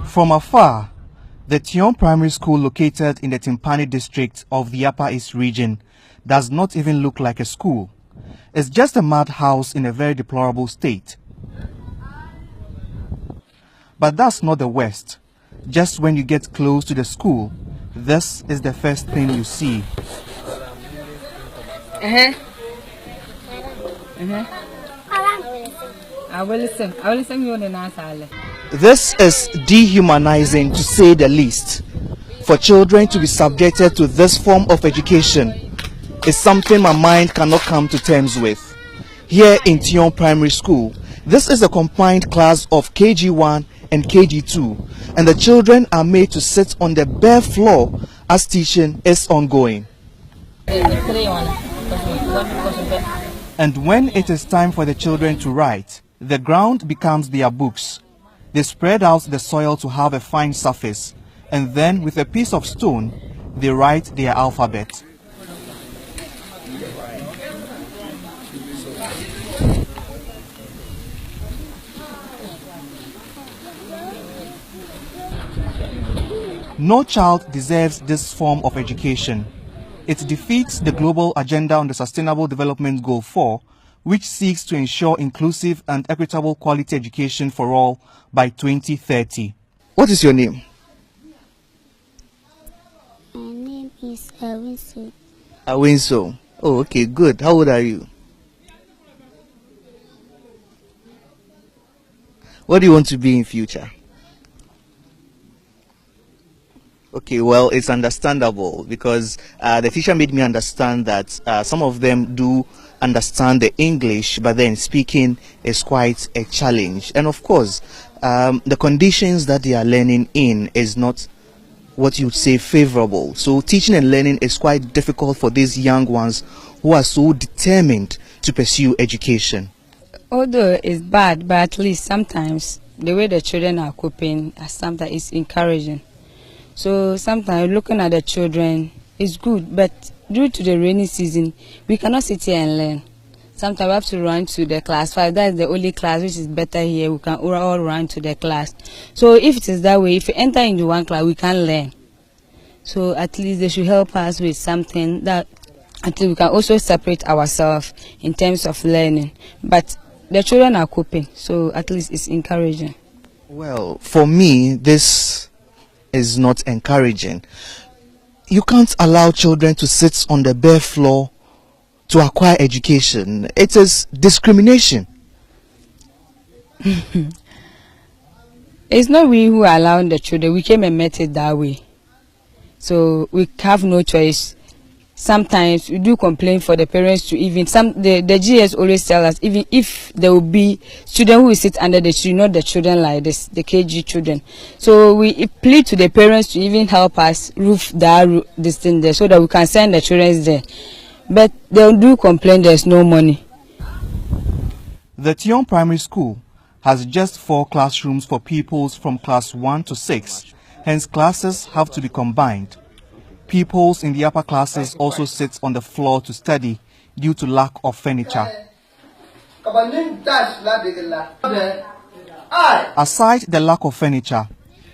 From afar, the Teno Primary School located in the Timpani district of the Upper East region does not even look like a school. It's just a madhouse in a very deplorable state. But that's not the worst. Just when you get close to the school, this is the first thing you see. I will listen you on the answer. This is dehumanizing, to say the least. For children to be subjected to this form of education is something my mind cannot come to terms with. Here in Teno Primary School, this is a combined class of KG1 and KG2, and the children are made to sit on the bare floor as teaching is ongoing. And when it is time for the children to write, the ground becomes their books. They spread out the soil to have a fine surface, and then with a piece of stone, they write their alphabet. No child deserves this form of education. It defeats the global agenda on the Sustainable Development Goal 4, which seeks to ensure inclusive and equitable quality education for all by 2030. What is your name? My name is Awinso. Awinso. Oh, okay, good. How old are you? What do you want to be in future? Okay, well, it's understandable because the teacher made me understand that some of them do understand the English, but then speaking is quite a challenge. And of course, the conditions that they are learning in is not what you'd say favorable. So teaching and learning is quite difficult for these young ones who are so determined to pursue education. Although it's bad, but at least sometimes the way the children are coping sometimes is encouraging. So sometimes looking at the children is good, but due to the rainy season, we cannot sit here and learn. Sometimes we have to run to the class 5. That is the only class which is better here. We can all run to the class. So if it is that way, if we enter into one class, we can learn. So at least they should help us with something that at least we can also separate ourselves in terms of learning. But the children are coping, so at least it's encouraging. Well, for me, this is not encouraging. You can't allow children to sit on the bare floor to acquire education. It is discrimination. It's not we who are allowing the children. We came and met it that way. So we have no choice. Sometimes we do complain for the parents to even the GS always tell us even if there will be students who will sit under the tree, not the children like this, the KG children. So we plead to the parents to even help us roof this thing there so that we can send the children there. But they do complain there's no money. The Teno Primary School has just 4 classrooms for pupils from class 1 to 6. Hence classes have to be combined. Pupils in the upper classes also sit on the floor to study due to lack of furniture. Aside the lack of furniture,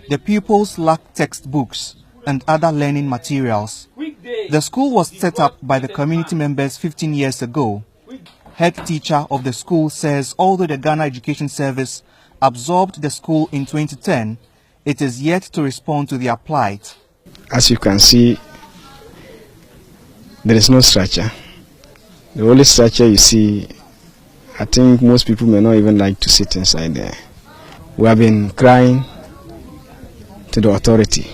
the pupils lack textbooks and other learning materials. The school was set up by the community members 15 years ago. Head teacher of the school says although the Ghana Education Service absorbed the school in 2010, it is yet to respond to their plight. As you can see, there is no structure. The only structure you see, I think most people may not even like to sit inside there. We have been crying to the authority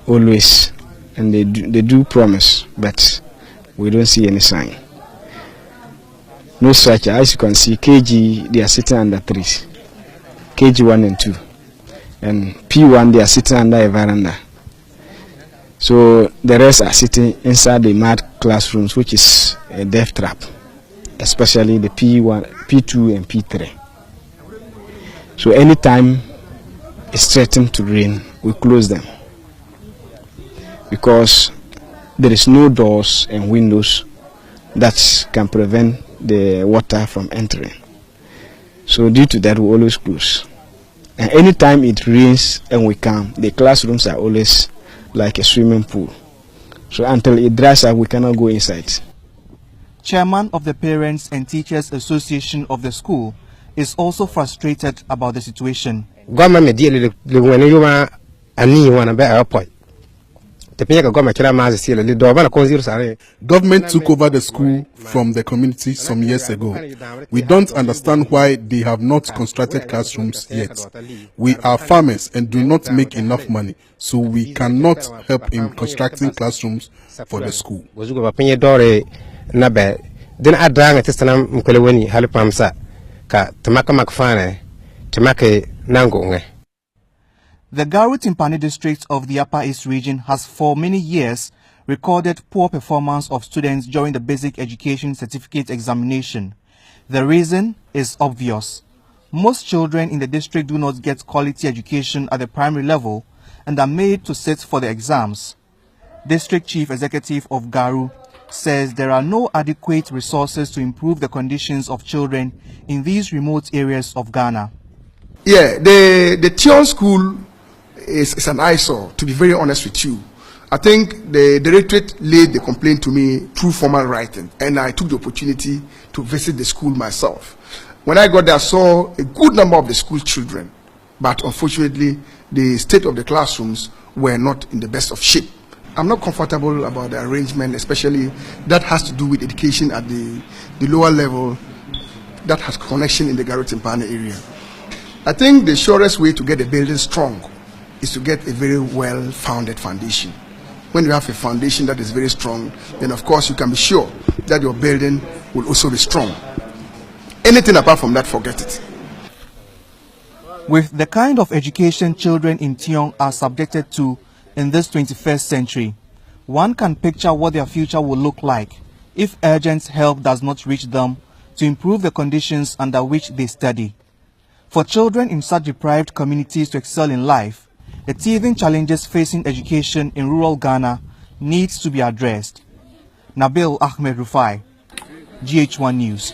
always, and they do promise, but we don't see any sign. No structure. As you can see, KG, they are sitting under trees. KG1 and 2. And P1, they are sitting under a veranda. So the rest are sitting inside the mad classrooms, which is a death trap, especially the P1, P2, and P3. So anytime it's threatened to rain, we close them because there is no doors and windows that can prevent the water from entering. So due to that, we always close. And anytime it rains and we come, the classrooms are always like a swimming pool. So until it dries up, we cannot go inside. Chairman of the Parents and Teachers Association of the school is also frustrated about the situation. Government took over the school from the community some years ago. We don't understand why they have not constructed classrooms yet. We are farmers and do not make enough money, so we cannot help in constructing classrooms for the school. The Garu Timpani district of the Upper East region has for many years recorded poor performance of students during the basic education certificate examination. The reason is obvious. Most children in the district do not get quality education at the primary level and are made to sit for the exams. District Chief Executive of Garu says there are no adequate resources to improve the conditions of children in these remote areas of Ghana. Yeah, the Tion school is an eyesore, to be very honest with you. I think the directorate laid the complaint to me through formal writing, and I took the opportunity to visit the school myself. When I got there, I saw a good number of the school children, but unfortunately, the state of the classrooms were not in the best of shape. I'm not comfortable about the arrangement, especially that has to do with education at the lower level that has connection in the Garu Timpani area. I think the surest way to get the building strong is to get a very well-founded foundation. When you have a foundation that is very strong, then of course you can be sure that your building will also be strong. Anything apart from that, forget it. With the kind of education children in Tiong are subjected to in this 21st century, one can picture what their future will look like if urgent help does not reach them to improve the conditions under which they study. For children in such deprived communities to excel in life, the teething challenges facing education in rural Ghana needs to be addressed. Nabil Ahmed Rufai, GH1 News.